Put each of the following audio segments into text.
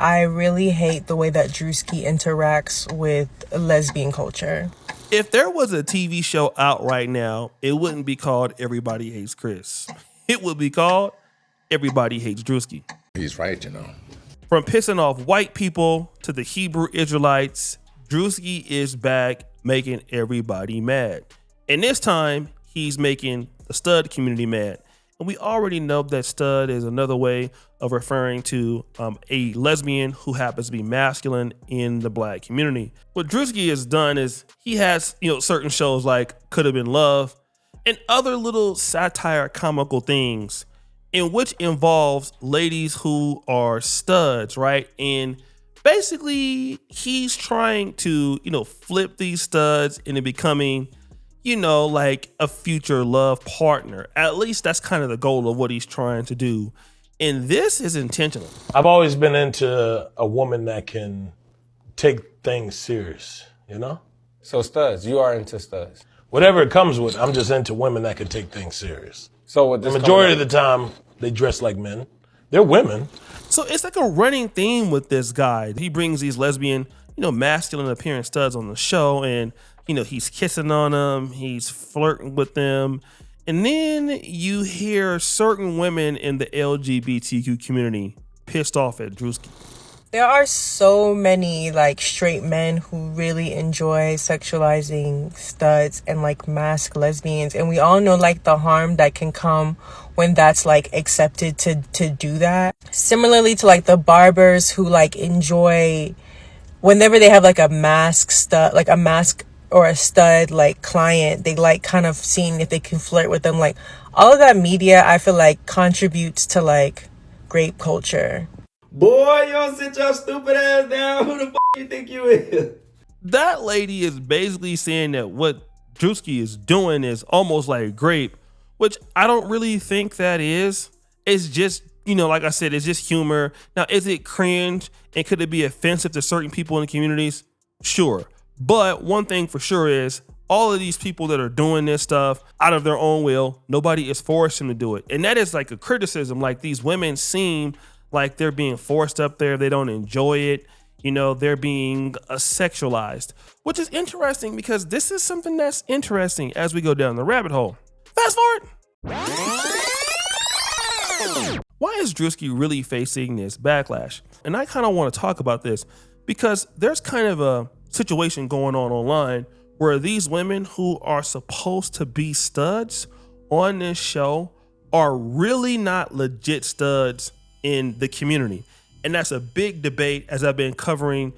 I really hate the way that Druski interacts with lesbian culture. If there was a TV show out right now, it wouldn't be called Everybody Hates Chris. It would be called Everybody Hates Druski. He's right, you know. From pissing off white people to the Hebrew Israelites, Druski is back making everybody mad. And this time, he's making the stud community mad. And we already know that stud is another way of referring to a lesbian who happens to be masculine in the black community. What Druski has done is he has, certain shows like Could Have Been Love and other little satire comical things in which involves ladies who are studs, right? And basically he's trying to, flip these studs into becoming, like a future love partner. At least that's kind of the goal of what he's trying to do. And this is intentional. I've always been into a woman that can take things serious, So studs, you are into studs. Whatever it comes with, I'm just into women that can take things serious. So with the majority of the time, they dress like men. They're women. So it's like a running theme with this guy. He brings these lesbian, masculine appearing studs on the show, and he's kissing on them, he's flirting with them. And then you hear certain women in the LGBTQ community pissed off at Druski. There are so many straight men who really enjoy sexualizing studs and masked lesbians. And we all know the harm that can come when that's accepted to do that. Similarly to the barbers who enjoy whenever they have a masked stud, a mask or a stud client, they kind of seeing if they can flirt with them. All of that media, I feel contributes to grape culture. Boy, you don't sit your stupid ass down. Who the f*** you think you is? That lady is basically saying that what Druski is doing is almost like grape, which I don't really think that is. It's just, like I said, it's just humor. Now, is it cringe and could it be offensive to certain people in the communities? Sure. But one thing for sure is all of these people that are doing this stuff out of their own will, nobody is forcing them to do it. And that is a criticism. These women seem like they're being forced up there. They don't enjoy it. They're being sexualized, which is interesting because this is something that's interesting as we go down the rabbit hole. Fast forward. Why is Druski really facing this backlash? And I kind of want to talk about this because there's kind of a situation going on online where these women who are supposed to be studs on this show are really not legit studs in the community. And that's a big debate as I've been covering,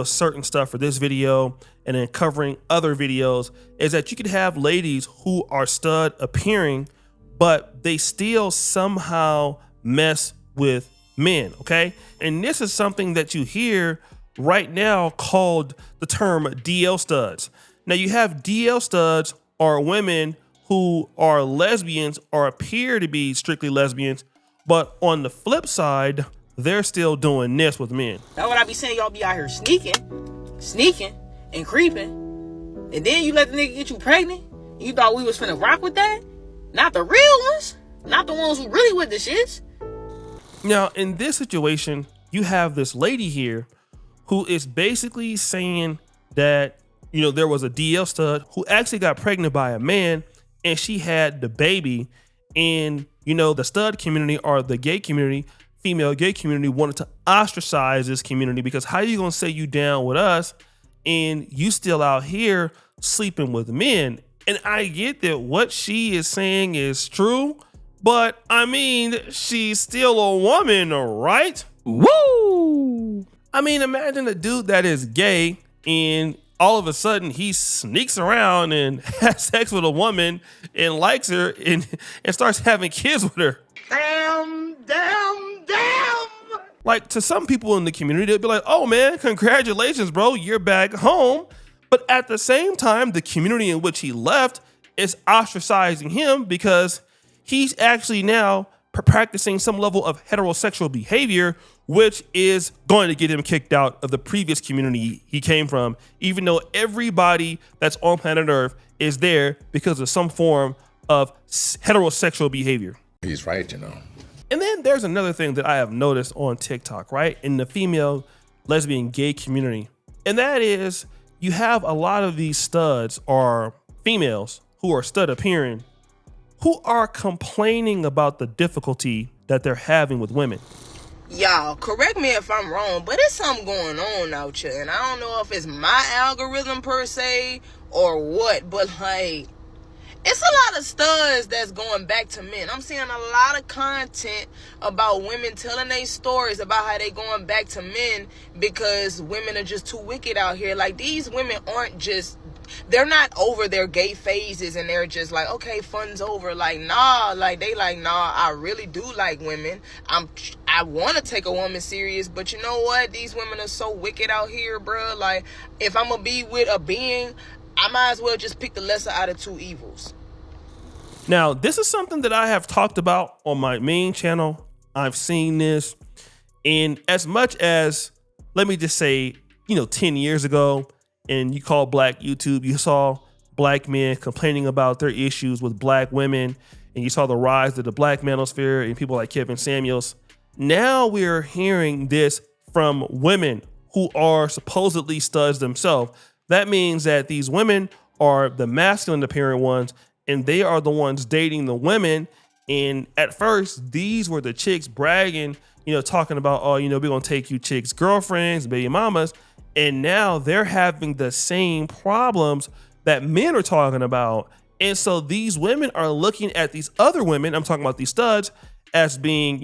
certain stuff for this video and then covering other videos, is that you could have ladies who are stud appearing, but they still somehow mess with men, okay? And this is something that you hear right now called the term DL studs. Now you have DL studs are women who are lesbians or appear to be strictly lesbians, but on the flip side, they're still doing this with men. That's what I be saying. Y'all be out here sneaking and creeping, and then you let the nigga get you pregnant. You thought we was finna rock with that? Not the real ones. Not the ones who really with the shits. Now, in this situation, you have this lady here who is basically saying that, there was a DL stud who actually got pregnant by a man and she had the baby. And, the stud community or the gay community, female gay community, wanted to ostracize this community because how you going to say you down with us and you still out here sleeping with men? And I get that what she is saying is true, but I mean, she's still a woman, right? Woo! I mean, imagine a dude that is gay and all of a sudden he sneaks around and has sex with a woman and likes her and starts having kids with her. Damn. Like, to some people in the community, they'll be like, oh man, congratulations, bro, you're back home. But at the same time, the community in which he left is ostracizing him because he's actually now practicing some level of heterosexual behavior, which is going to get him kicked out of the previous community he came from, even though everybody that's on planet Earth is there because of some form of heterosexual behavior. He's right, And then there's another thing that I have noticed on TikTok, right? In the female lesbian gay community. And that is you have a lot of these studs or females who are stud appearing who are complaining about the difficulty that they're having with women. Y'all, correct me if I'm wrong, but it's something going on out here. And I don't know if it's my algorithm per se or what, but like, it's a lot of studs that's going back to men. I'm seeing a lot of content about women telling their stories about how they going back to men because women are just too wicked out here. Like, these women aren't just, they're not over their gay phases and they're just like, okay, fun's over. Like, nah, like they like, nah, I really do like women. I want to take a woman serious, but you know what? These women are so wicked out here, bro. Like, if I'm gonna be with a being, I might as well just pick the lesser out of two evils. Now, this is something that I have talked about on my main channel. I've seen this, and as much as, let me just say, 10 years ago, and you call black YouTube, you saw black men complaining about their issues with black women, and you saw the rise of the black manosphere and people like Kevin Samuels. Now we're hearing this from women who are supposedly studs themselves. That means that these women are the masculine appearing ones, and they are the ones dating the women. And at first, these were the chicks bragging, talking about, oh, we're going to take you chicks' girlfriends, baby mamas. And now they're having the same problems that men are talking about. And so these women are looking at these other women, I'm talking about these studs, as being,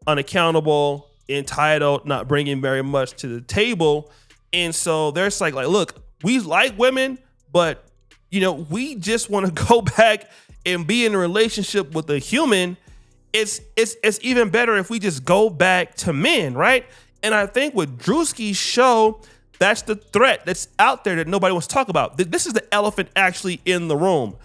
unaccountable, entitled, not bringing very much to the table. And so they're like, look, we like women, but we just want to go back and be in a relationship with a human. It's even better if we just go back to men, right? And I think with Druski's show, that's the threat that's out there that nobody wants to talk about. This is the elephant actually in the room.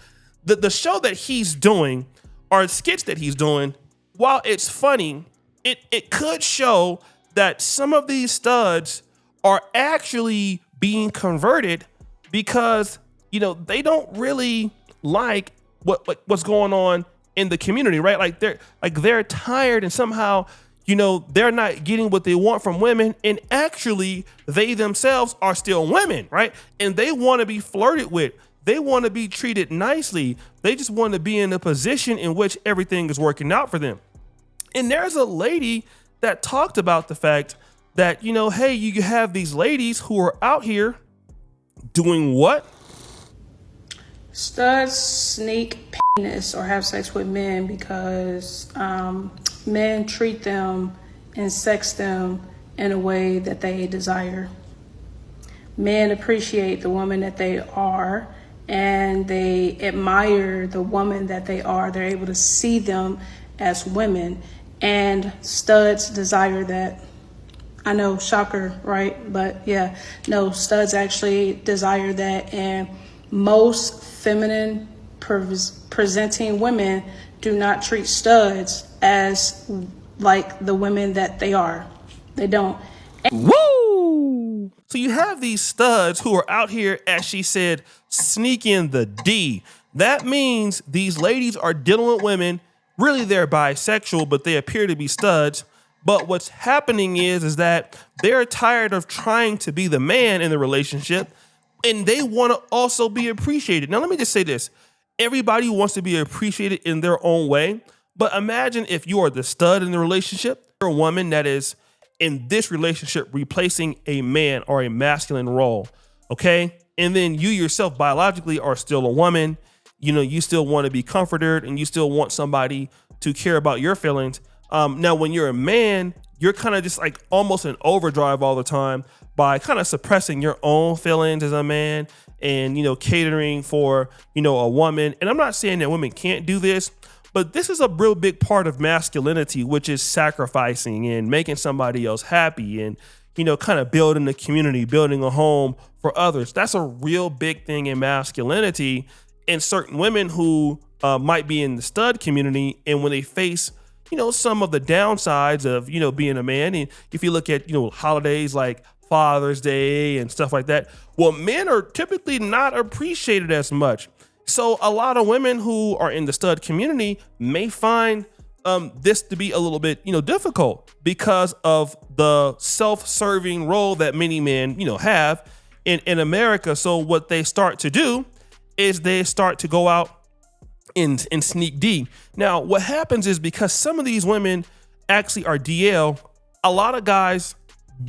The show that he's doing, or skits that he's doing, while it's funny, it could show that some of these studs are actually being converted because they don't really like what's going on in the community, right? Like they're tired, and somehow, they're not getting what they want from women, and actually they themselves are still women, right? And they want to be flirted with. They want to be treated nicely. They just want to be in a position in which everything is working out for them. And there's a lady that talked about the fact that, hey, you have these ladies who are out here doing what? Studs sneak penis or have sex with men because men treat them and sex them in a way that they desire. Men appreciate the woman that they are, and they admire the woman that they are. They're able to see them as women, and studs desire that. I know, shocker, right? But yeah, no, studs actually desire that, and most feminine presenting women do not treat studs as like the women that they are. They don't. Woo! So you have these studs who are out here, as she said, sneaking the D. That means these ladies are dealing with women. Really, they're bisexual, but they appear to be studs. But what's happening is that they're tired of trying to be the man in the relationship, and they want to also be appreciated. Now, let me just say this. Everybody wants to be appreciated in their own way. But imagine if you are the stud in the relationship, you're a woman that is in this relationship replacing a man or a masculine role, okay? And then you yourself biologically are still a woman. You still want to be comforted, and you still want somebody to care about your feelings. Now, when you're a man, you're kind of just like almost in overdrive all the time by kind of suppressing your own feelings as a man and, catering for, a woman. And I'm not saying that women can't do this, but this is a real big part of masculinity, which is sacrificing and making somebody else happy and, kind of building a community, building a home for others. That's a real big thing in masculinity. And certain women who might be in the stud community, and when they face some of the downsides of, being a man. And if you look at, holidays like Father's Day and stuff like that, well, men are typically not appreciated as much. So a lot of women who are in the stud community may find this to be a little bit, difficult because of the self-serving role that many men, have in America. So what they start to do is they start to go out and sneak D. Now, what happens is because some of these women actually are DL, a lot of guys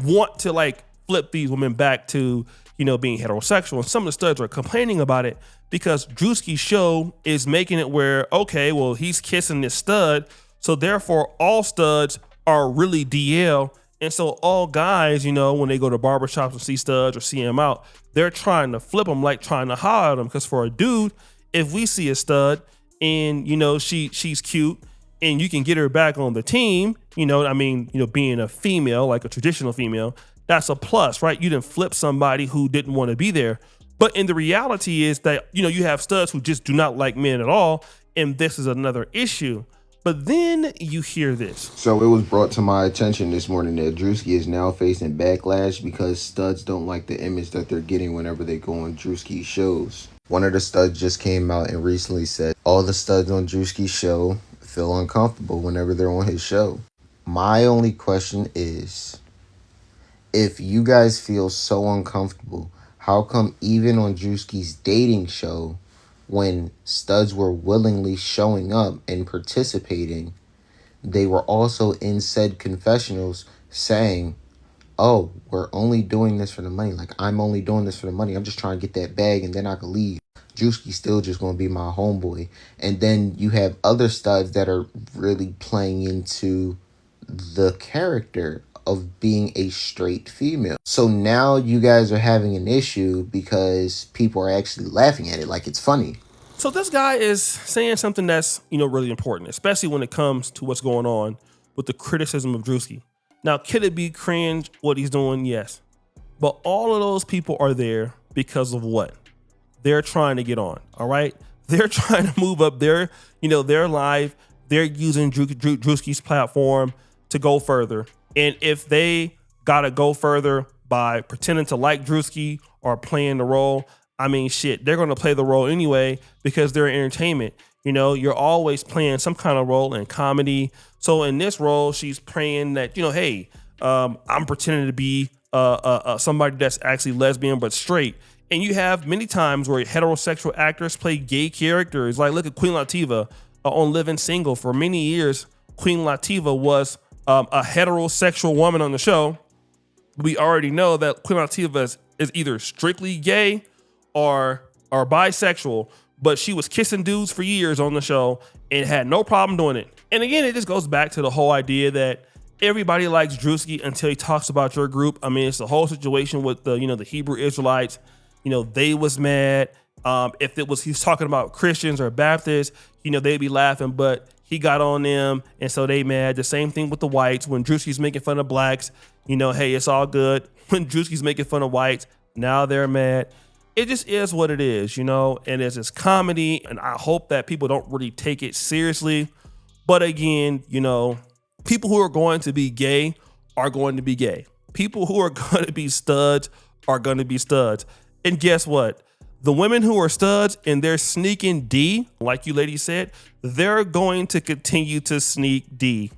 want to like flip these women back to, being heterosexual. And some of the studs are complaining about it because Druski's show is making it where, okay, well, he's kissing this stud. So therefore all studs are really DL. And so all guys, when they go to barbershops and see studs or see him out, they're trying to flip them, like trying to holler at them. Because for a dude, if we see a stud and, she's cute and you can get her back on the team, being a female, like a traditional female, that's a plus, right? You didn't flip somebody who didn't want to be there. But in the reality is that, you have studs who just do not like men at all. And this is another issue. But then you hear this. So it was brought to my attention this morning that Druski is now facing backlash because studs don't like the image that they're getting whenever they go on Druski's shows. One of the studs just came out and recently said all the studs on Druski's show feel uncomfortable whenever they're on his show. My only question is, if you guys feel so uncomfortable, how come even on Druski's dating show, when studs were willingly showing up and participating, they were also in said confessionals saying, oh, we're only doing this for the money. Like, I'm only doing this for the money. I'm just trying to get that bag and then I can leave. Druski's still just going to be my homeboy. And then you have other studs that are really playing into the character of being a straight female. So now you guys are having an issue because people are actually laughing at it like it's funny. So this guy is saying something that's, really important, especially when it comes to what's going on with the criticism of Druski. Now, could it be cringe what he's doing? Yes. But all of those people are there because of what? They're trying to get on, all right? They're trying to move up their, their life. They're using Druski's platform to go further. And if they got to go further by pretending to like Druski or playing the role, they're going to play the role anyway because they're entertainment. You're always playing some kind of role in comedy. So in this role, she's praying that, hey, I'm pretending to be somebody that's actually lesbian but straight. And you have many times where heterosexual actors play gay characters. Like, look at Queen Latifah on Living Single. For many years, Queen Latifah was a heterosexual woman on the show. We already know that Queen Latifah is either strictly gay or bisexual, but she was kissing dudes for years on the show and had no problem doing it. And again, it just goes back to the whole idea that everybody likes Druski until he talks about your group. It's the whole situation with the Hebrew Israelites. They was mad. If he's talking about Christians or Baptists, they'd be laughing, but he got on them, and so they mad. The same thing with the whites. When Druski's making fun of blacks, hey, it's all good. When Druski's making fun of whites, now they're mad. It just is what it is, and it's comedy, and I hope that people don't really take it seriously. But again, people who are going to be gay are going to be gay. People who are going to be studs are going to be studs. And guess what? The women who are studs and they're sneaking D, like you ladies said, they're going to continue to sneak D.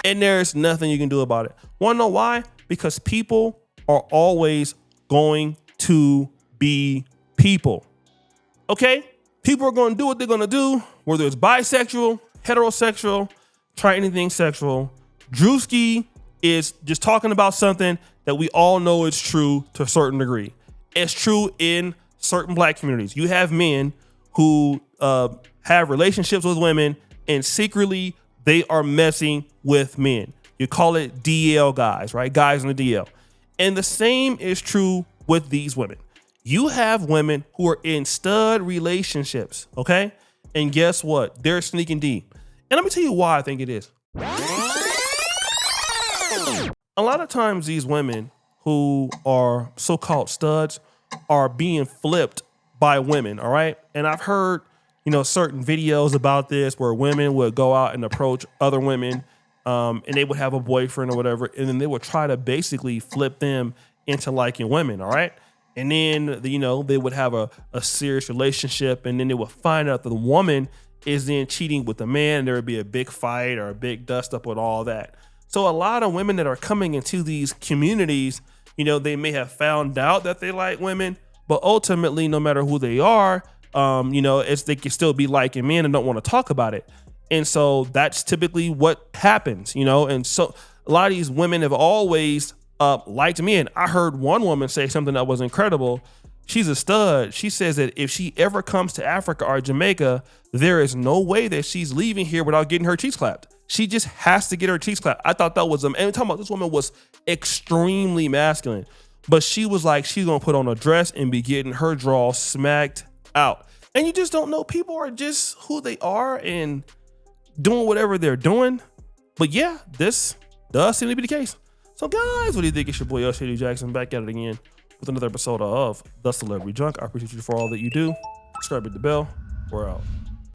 And there's nothing you can do about it. Want to know why? Because people are always going to be people. Okay? People are going to do what they're going to do, whether it's bisexual, heterosexual, try anything sexual. Druski is just talking about something that we all know is true to a certain degree. It's true in certain black communities. You have men who have relationships with women and secretly they are messing with men. You call it DL guys, right? Guys in the DL. And the same is true with these women. You have women who are in stud relationships, okay? And guess what? They're sneaking D. And let me tell you why I think it is. A lot of times these women who are so-called studs are being flipped by women, all right? And I've heard, certain videos about this where women would go out and approach other women and they would have a boyfriend or whatever, and then they would try to basically flip them into liking women, all right? And then, they would have a serious relationship, and then they would find out that the woman is then cheating with a man. There would be a big fight or a big dust up with all that. So a lot of women that are coming into these communities, you know, they may have found out that they like women, but ultimately, no matter who they are, you know, they can still be liking men and don't want to talk about it. And so that's typically what happens, you know. And so a lot of these women have always liked men. I heard one woman say something that was incredible. She's a stud. She says that if she ever comes to Africa or Jamaica, there is no way that she's leaving here without getting her cheeks clapped. She just has to get her cheeks clapped. I thought that was, and I'm talking about this woman was extremely masculine, but she was like, she's gonna put on a dress and be getting her draw smacked out. And you just don't know. People are just who they are and doing whatever they're doing. But yeah, this does seem to be the case. So guys, what do you think? It's your boy Oshay Jackson back at it again with another episode of The Celebrity Junk. I appreciate you for all that you do. Subscribe, hit the bell. We're out.